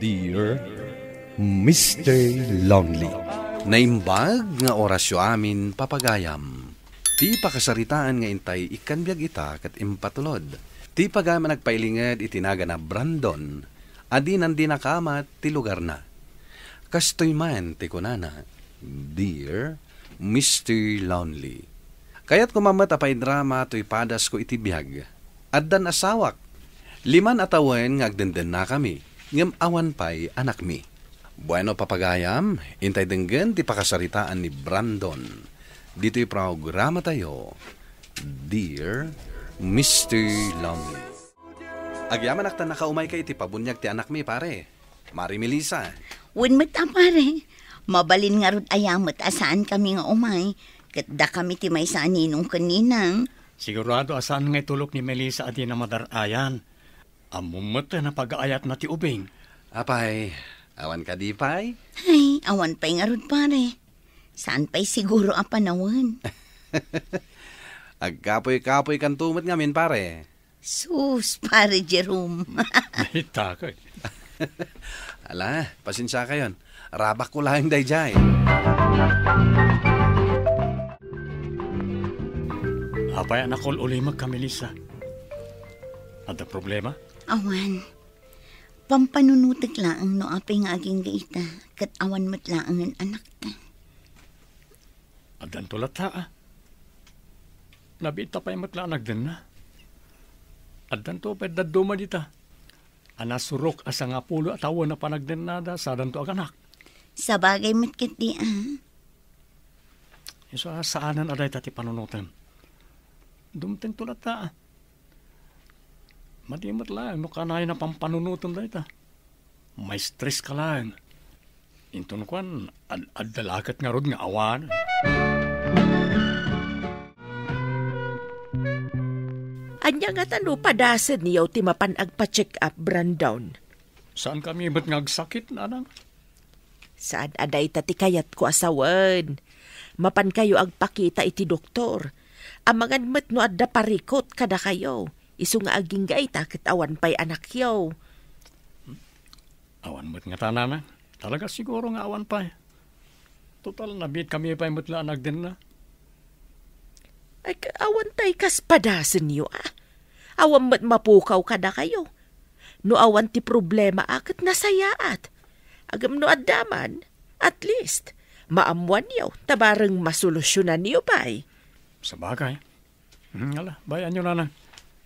Dear Mr. Lonely. Naimbag nga orasyo amin papagayam. Ti pakasaritaan nga intay ikanbyag ita kat impatulod. Ti pagama nagpailingad itinaga na Brandon. Adi nandi nakamat ti lugar na. Kastoy man ti kunana. Dear Mr. Lonely. Kaya't kumamat apay drama to'y padas ko itibiyag. Addan asawak. 5 atawan nga agdenden na kami. Ngam awan pa'y anak mi. Bueno papagayam, intay denggen ti pakasaritaan ni Brandon. Dito'y programa tayo. Dear Mr. Lonely. Agyaman akta nakaumay kay ti pabunyag ti anak mi pare. Mari Melissa. Wenmet pare. Mabalin nga rod ayamat asaan kami nga umay. Katda kami ti may saan ninong kaninang. Sigurado asaan nga tulok ni Melissa adi na madarayan. Amumot na pag-aayat na ti ubing. Apay, awan ka di pay? Ay, awan pa'y nga rod pare. Saan pa'y siguro ang panawan? Agkapoy-kapoy kan tumot ngamin pare. Sus, pare Jerome. Ay, takoy. Ala, pasensya kayon. Rabak ko lang dayjay. Apay anakol ulimag ka, Melissa. Ada problema? Awan. Pampanunutik laang no apay nga aging gaita. Kat awan mo't laang ang anak ta. Adan tulat ha. Nabita pa'y matlaanag din na. Adan to pa'y daduma dita. Anasurok asa nga pulo at awan na panagden nada sa adan to aganak. Sa bagay mo't kiti Iso saanan aday tati panunutan. Dumteng tulat ha. Madimot lang, no kanay na pampanunutan da ita. May stress ka lang. Intun kwan, ad-dalakat nga rod nga awan. Anya nga tano padasan niyaw ti mapanag pa-check up, Brandon. Saan kami ba't ngagsakit, nanang? Saan aday tati kayat ko asawan? Mapan kayo agpakita iti doktor. Amangan met no adda parikot kada kayo. Isu nga aging gaita ket awan pa'y anak yaw. Awan mo't nga tanana. Talaga siguro nga awan pa'y. Total nabit kami pa'y mo't laanag din na. Ay awan tay kas padasan niyo Awan mo't mapukaw kada kayo. No awan ti problema aket nasayaat. Agam no addaman. At least, maamuan yaw. Tabarang masolusyonan niyo pa'y. Sa bagay. Ala, bayan nyo nanang.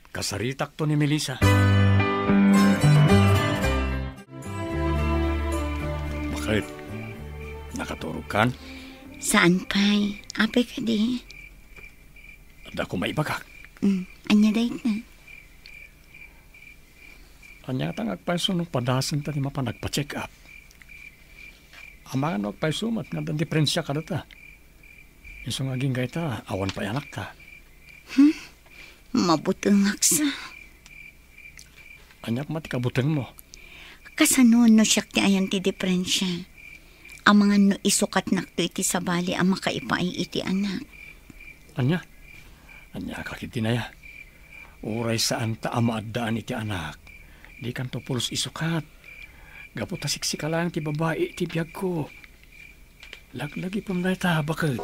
Kasaritak to ni Melissa. Bakit? Nakaturog kan? Saan pa'y? Apay ka di? Ada ko maibagak. Anya dahit na. Anya tangag paiso nung padasan ta ni mapanagpa-check up. Amangan wag paiso mat nga dan diferensya ka data. Isong aging gaita, awan pa anak ka. Mabutang aksa. Anyak mati kabutang mo. Kasanon no siya ti ayan ti diferensya. Ang mga no isukat nakto iti sabali ang makaipaay iti anak. Anya kakiti na ya. Uray saan ta amaadaan iti anak. Di kanto pulos isukat. Gaputa siksika lang ti babae iti biyag ko. Laglagi pamday ta, bakit?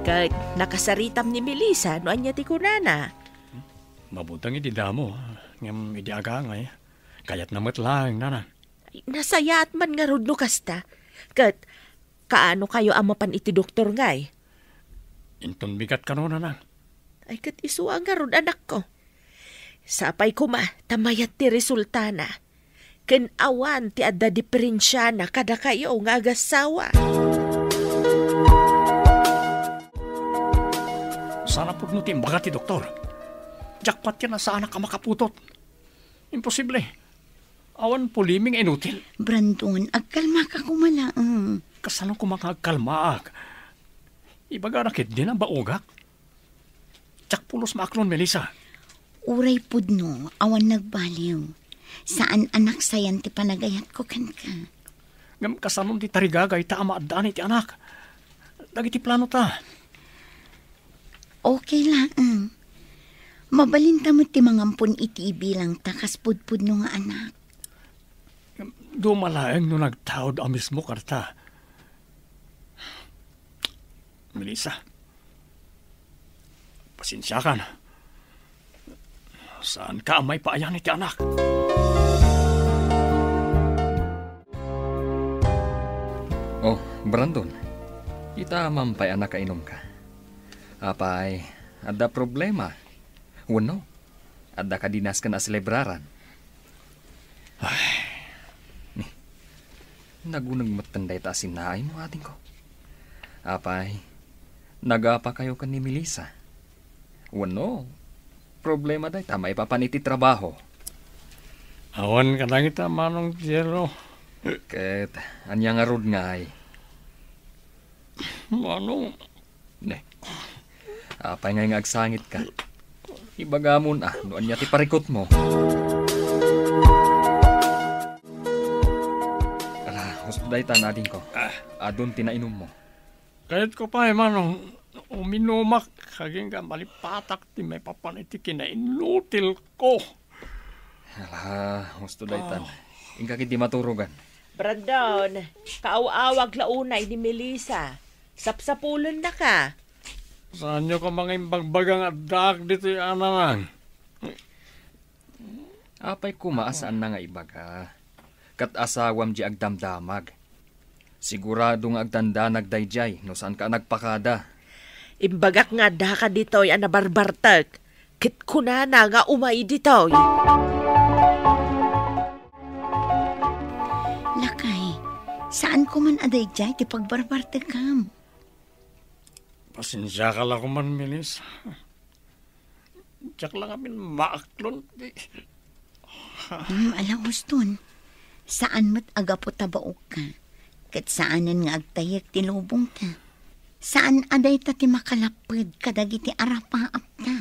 Kahit nakasaritam ni Melissa, no anya ti kunana. Mabutang iti damo. Ngam iti agangay. Kayat namat lang, nana. Nasayaat man nga rod no kasta. Kat, kaano kayo amapan iti doktor ngay? Inton bigat ka no, nana. Ay kat isuwa nga rod anak ko. Sapay kuma, tamayat ti resulta na. Ken awan ti adda diferensya na kada kayo nga agasawa. Sana po no timbaga ti doktor. Jackpot ka na sa anak ka makaputot. Imposible. Awan puliming inutil. Brandon, agkalma ka kumalaang. Kasano ko makagkalmaak? Ibaga nakit din ang baugak. Jackpulos maaklon, Melissa. Uray pudno, awan nagbaliw. Saan anak sayan ti panagayat ko kan ka? Ngam kasanon ti tarigagay ta amaadaan iti anak. Dagiti plano ta. Okay lang. Mabalinta mo ti mangampun iti bilang takas pudpud no nga anak. Dumalaeng no nagtaod ang mismo karta. Melissa, pasensya ka na. Saan ka may paayang iti anak? Oh, Brandon. Ita mampay anak kainom ka. Apay, ada problema. Wano, ada ka dinas ka na celebraran. Ay, Nagunag matanday ta sinaay mo ating ko. Apay, nagapa kayo ka ni Melissa. Wano, problema day ta may papaniti trabaho. awan ka na kita manong Jero. Ket, anya nga rod nga ay. Manong, Ne, apay nga agsangit ka. Ibagamon noon niya ti parikot mo. Hospiday ta nading ko. Adon tinainom mo. kahit ko pa manong, uminumak, kaging ka malipatak ti may papaniti kinainlutil ko. Hala, hospiday tan. Ingka kiti maturugan. Brandon, kaaw-awag launay ni Melissa. Sapsapulon na ka. Saan nyo ka mga imbagbagang adak dito yung ananang? Apay kumaasaan na nga ibaga. Kat asawam di agdamdamag. Sigurado nga agtanda nagdayjay no saan ka nagpakada. Imbagak nga da ka dito'y anabarbartag. Kit kuna na nga umay dito'y. Lakay, saan ko man aday jay ti pagbarbarte kam? Pasensya ka lang man, Melis. Tsak lang amin maaklon. Alam Huston, saan mo't agapo tabaok ka? Kat saanan nga agtayag ti lubong ta? Saan aday ta ti makalapid kadagiti arapaap ta?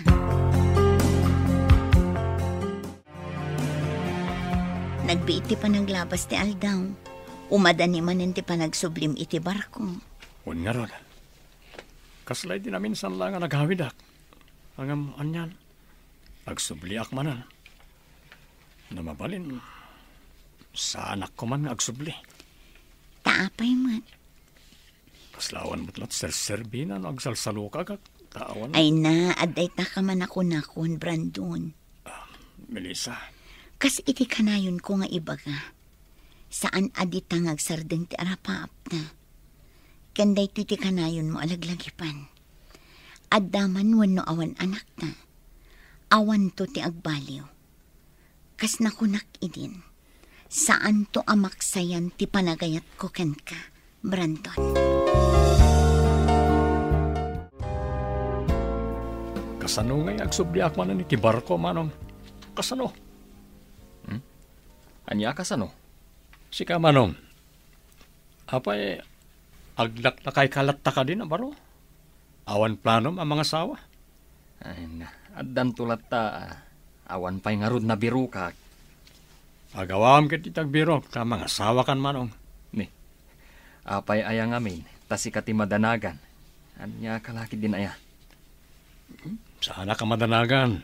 Nagbiiti pa naglabas ti aldaw. Umadani manin ti panagsublim iti barko. Huwag nga ron. Kaslay din namin saan lang nga naghawidak. Ang anyan, agsubliak manan. Na mabalin, sa anak ko man nga agsubli. Taapay man. Kaslawan mo't lot serserbinan o agsalsaluka ka. Tawan. Ay na, aday ta ka man ako nakon, Brandon. Melissa, Kas iti kanayon ko nga ibaga. Saan aditang agsardeng ti arapaap na. Kanday ti kanayon mo alaglagipan. Addaman wano awan anak na. Awan to ti agbaliw. Kas nakunak idin. Saan to amaksayan ti panagayat ko ken ka, Brandon. kasano ngay agsubliak manan iti barko manong. Kasano? Anya kasano? Sika manong. Apay, aglak na kay kalat ka din, baro? Awan planom ang mga sawa. Ay na, addan tulat ta. Awan pa'y nga rod na biru ka. Agawam ket itag birok, ta mga sawa kan manong. Ni, apay ayang amin, tasi kati madanagan. Anya kalaki din aya. Sana ka madanagan.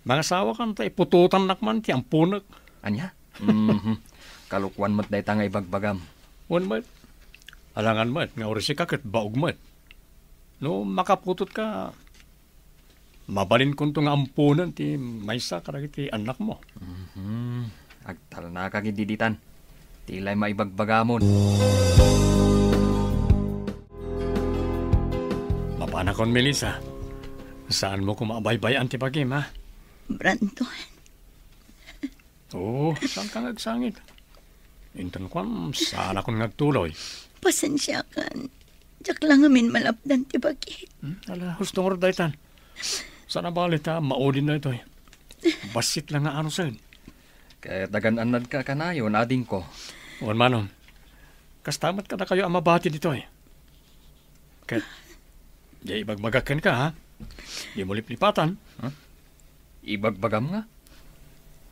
Mga sawa kan ta ipututan nakman ti ampunak. Anya? Kalukwan mo't day tangay bagbagam. Wan mat. Alangan mat, nga orisi ka ket baog mat. No makaputot ka, mabalin kun to nga ampunan ti maysa karagiti anak mo. Agtal na kagididitan. Tilay maibagbagamon. Mapanakon, Melissa. Saan mo kumabaybayan ti pagim, ha? Brandon, Oo, saan ka nagsangit? Intan kwan, saan akong nagtuloy? pasensya kan. Diyak lang amin malapdan ti bagit. Ala, gusto nga rin daytan. Sana balit ha, maudin na ito eh. Basit lang nga ano sa'yo. Kaya dagan-anad ka kanayon, ading ko. Wan manong, kastamat ka na kayo ang mabati dito eh. Kaya, di ibagbagakan ka ha. Di mo liplipatan. Ibagbagam nga.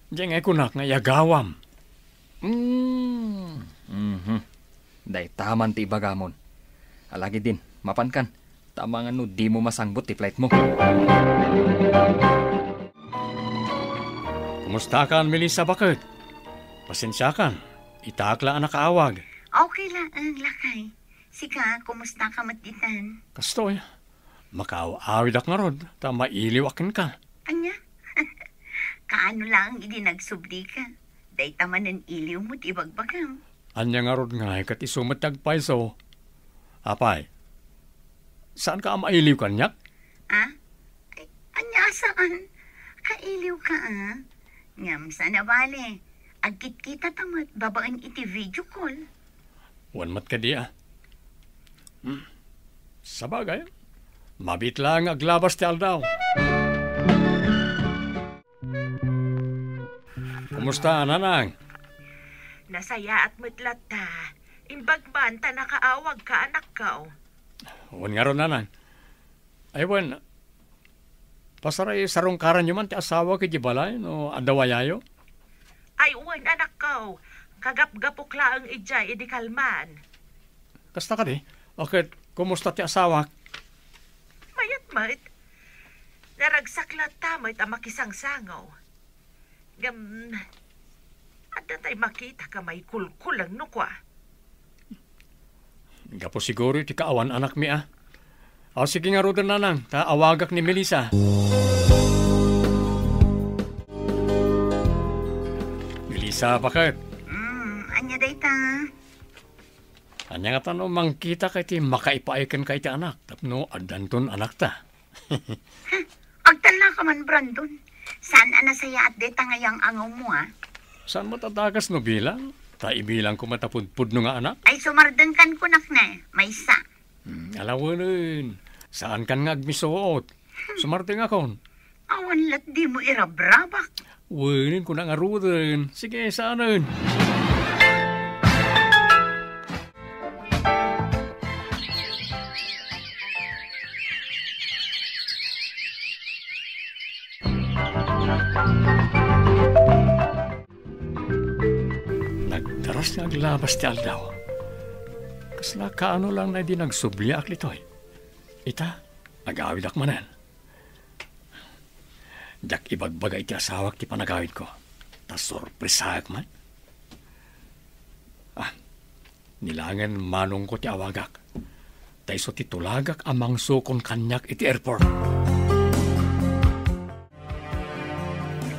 Di nga kunak nga yagawam. Day taman ti ibagamon. Alagi din, mapankan. Tama nga no, di mo masangbot ti flight mo. Kumusta ka, Melissa, bakit? Pasensya ka. Itakla ang nakaawag. Okay lang, lakay. Sika, kumusta ka matitan? Kastoy, makaaawid ak nga rod. Ta mailiw akin ka. Anya? Kaano lang hindi nagsubli ka? Day taman ng iliw mo tibagbagam. Anya nga rod nga, kat isumat tagpaiso. Apay, saan ka mailiw kanyak? Ah? Ay, anya saan? Kailiw ka Ngam sana bale. Agkit kita tamat, babaan iti video call. Wanmat ka di Sabagay, mabit lang aglabas ti aldaw. Kumusta, nanang? Nasaya at mutlat ta. Imbag man ta nakaawag ka anak ka. Wan nga ron, nanang. Ay, wan, pasaray sarong karan nyo man ti asawa ki balay no adawayayo? Ay uwan anak ka. Kagap-gapok laang ijay idi kalman. Kasta ka di? Okay, kumusta ti asawa? Mayat-mayat. Naragsaklat tamay ta makisangsangaw. Gam... Ada tay makita ka may kulkulang no kwa. Gapo siguro ti kaawan anak mi O sige nga rodan nanang, ta awagak ni Melissa. Melissa, bakit? Anya day ta? Anya nga tanong mangkita kay ti makaipaikan kay ti anak. Tapno adanton anak ta. Agtala ka man, Brandon. Saan nasaya at deta ngayang angaw mo, Saan mo tatagas no bilang? Ta ibilang ko matapudpud no nga anak? Ay, sumardengkan ko nak na. May sa. Alawanin. Saan kan nga agmisuot? Sumarte nga kon. Awan lat di mo irabrabak. Wanin ko na nga rudan. Sige, saanin? Nagdaras nga aglabas ti aldaw. Kasla kaano lang na di nagsubli ak litoy. Ita, nag-awid ak manan. Jak ibagbagay ti asawak ti panagawid ko. Ta sorpresaak man. Nilangan manong ko ti awagak. Ta iso ti tulagak amang sukon kanyak iti airport.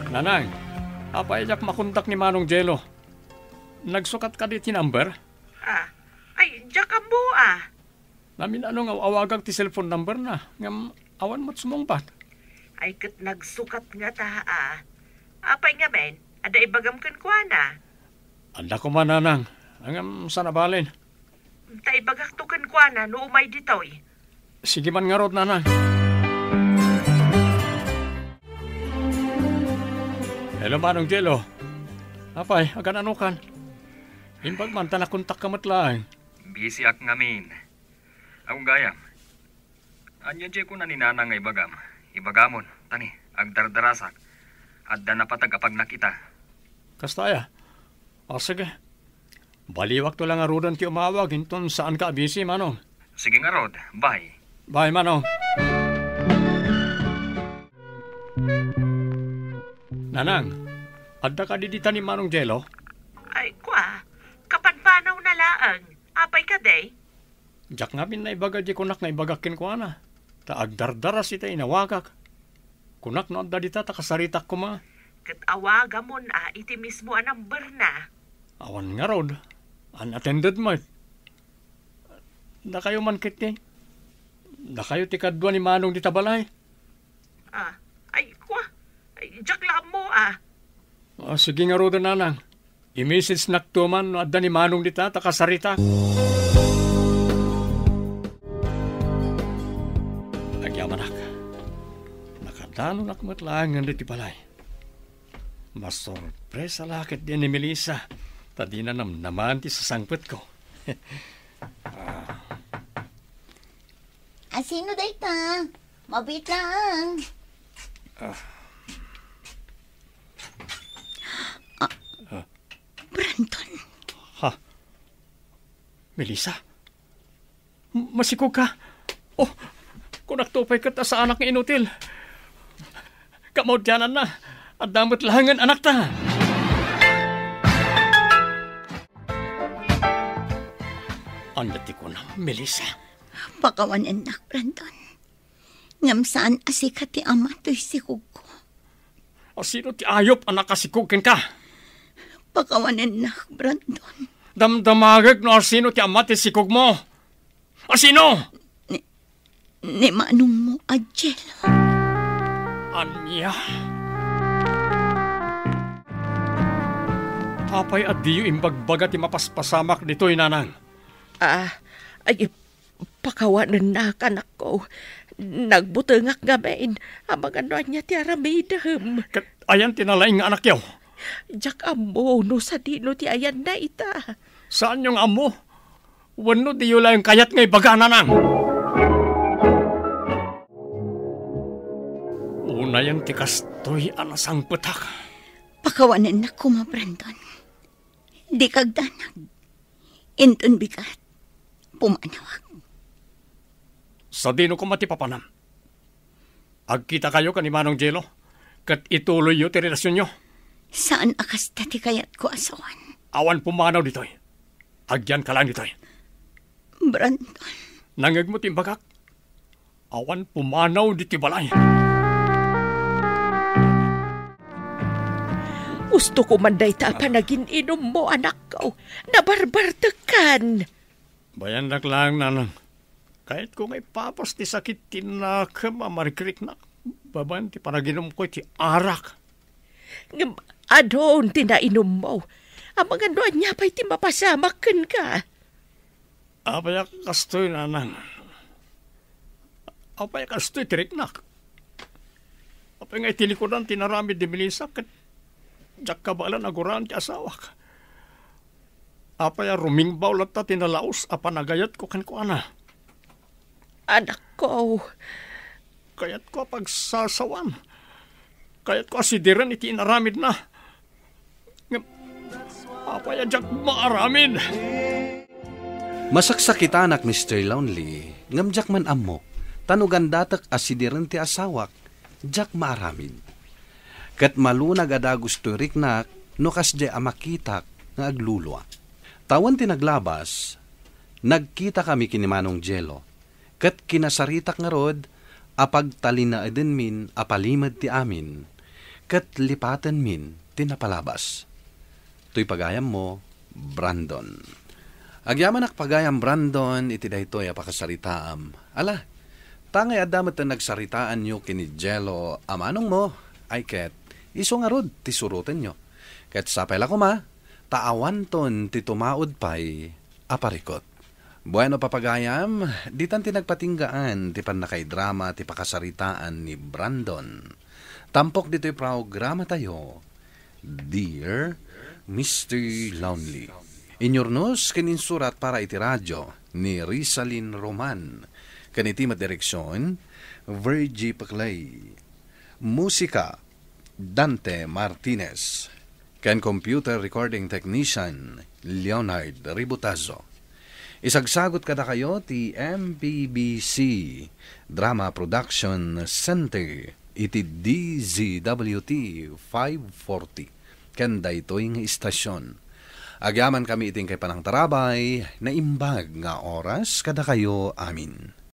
Nanang, apay jak makontak ni Manong Jello. Nagsukat ka di ti number? Ay, jakam mo Namin ano nga awagag ti cellphone number na. Ngam awan mo't sumungpat. Ay kat nagsukat nga ta Apay nga men, ada ibagam kan kwa na. Anda ko man nanang. Ngam sana balin. Ta ibagak to kan kwa na no umay ditoy. Sige man nga rod nanang. Hello Manong Jello. Apay, agan ano kan? Imbag man ta nakontak ka matlaang. Busy ak ngamin. Akong gayam. Anya dyan ko na ninanang nga ibagam. Ibagamon, tani, agdardarasak. Adda na patag apag nakita. Kastaya. Sige. Baliwak to lang arudan ti umawag. Hinton saan ka busy, Manong? Sige nga rod, bye. Bye, Manong. Nanang, adda ka didita ni Manong Jello? Ay kwa, kapanpanaw na laang. Apay ka day? Jak nga bin na ibaga di kunak na ibagakin ko ana. Ta agdardaras ita inawagak. Kunak no adda dita ta kasaritak ko ma. Kat awaga mo na iti mismo ang number na. Awan nga rod. Unattended mo. Da kayo man kit ni. Da kayo ti kadwa ni Manong dita balay. Ay kwa, ay jakla mo Sige nga rod nanang. I-message naktuman no adda ni Manong dita ta kasaritak. Nagyamanak. Nakadano nakmatlangan diti balay. Mas sorpresa lakit din ni Melissa. Tadi na naman ti sasangpet ko. Sino day ta? Mabit lang. Brandon. Melissa? Masikog ka? Oh, Kung naktupay ka ta sa anak nga inutil. Kamaudyanan na. At damot lahangan anak ta. Andati ko na, Melissa. Pakawan anak, Brandon. Ngam saan asikat ti ama to'y sikog ko. O sino ti ayop anak kasikugin ka? Pakawan anak, Brandon. Damdamagag no sino ti ama ti sikug mo? O sino? Ni manong mo, Angelo. Anya? Apay at diyo imbagbaga ti mapaspasamak dito'y nanang. Ay, pakawanan na anak ko. Nagbutangak gamin. Amang ano niya ti aramidam. Kat ayan tinalaing nga anak yaw. Jak amo, no sa dino ti ayan na ita. Saan yung amo? Wano diyo lang kayat ngay baga nanang. Una yung tikastoy anasang putak. Pakawanan na ko, ma, Brandon. Di kagdanag. Inton bigat. Pumanawag. Sa dino ko matipapanam. Agkita kayo kani Manong Jelo, kat ituloy yo ti relasyon nyo. Saan akas tati kayat ko asawan? Awan pumanaw ditoy. Agyan ka lang ditoy. Brandon. Nangag mo timbagak. Awan pumanaw diti balay. Gusto ko manday ta panagin inom mo, anak ko. Nabarbartakan. Bayan lang, nanang. Kahit kung ay papas ti sakit tinaka mamarikrik na. Baban ti panaginom ko ti arak. Adon tinainom mo. Ang mga noan niya pa'y ti mapasamakan ka. Apaya kastoy, nanang. Apaya kastoy tiriknak. Apaya nga itilikodan tinaramid di Melissa kat jak kabalan aguran ti asawak. Apaya rumingbaw lata tinalaos apanagayat ko kan ko ana. Anak ko. Kayat ko pagsasawan. Kayat ko asidiran iti inaramid na. Apaya jak maaramid. Masaksakita anak Mr. Lonely, ngamjak man ammo, tanugan datak asidiran ti asawak, jak maaramid. Kat malunag ada gusto riknak, no kasde amakitak nga aglulwa. Tawan tinaglabas, nagkita kami kini Manong Jelo, kat kinasaritak nga rod, apagtalina eden min, apalimad ti amin, kat lipatan min, tinapalabas. To'y pagayam mo, Brandon. Agyaman ak pagayam Brandon, iti daytoy apakasaritaam. Ala, tangay adamat na nagsaritaan nyo kini Jelo, amanong mo, ay ket, iso nga rod, tisurutan nyo. Ket sapay la ko ma, taawan ton ti tumaod pa'y aparikot. Bueno papagayam, ditan tinagpatinggaan ti panakay drama ti pakasaritaan ni Brandon. Tampok dito'y programa tayo, Dear Mr. Lonely. Inyornos kaninsurat para iti radyo ni Rizalyn Roman. Kaniti madireksyon, Virgie Paclay. Musika, Dante Martinez. Ken computer recording technician, Leonard Ributazo. Isagsagot kada kayo ti MPBC Drama Production Center iti DZWT 540. Ken daytoy nga istasyon. Agyaman kami iting kay panang tarabay na imbag nga oras kada kayo amin.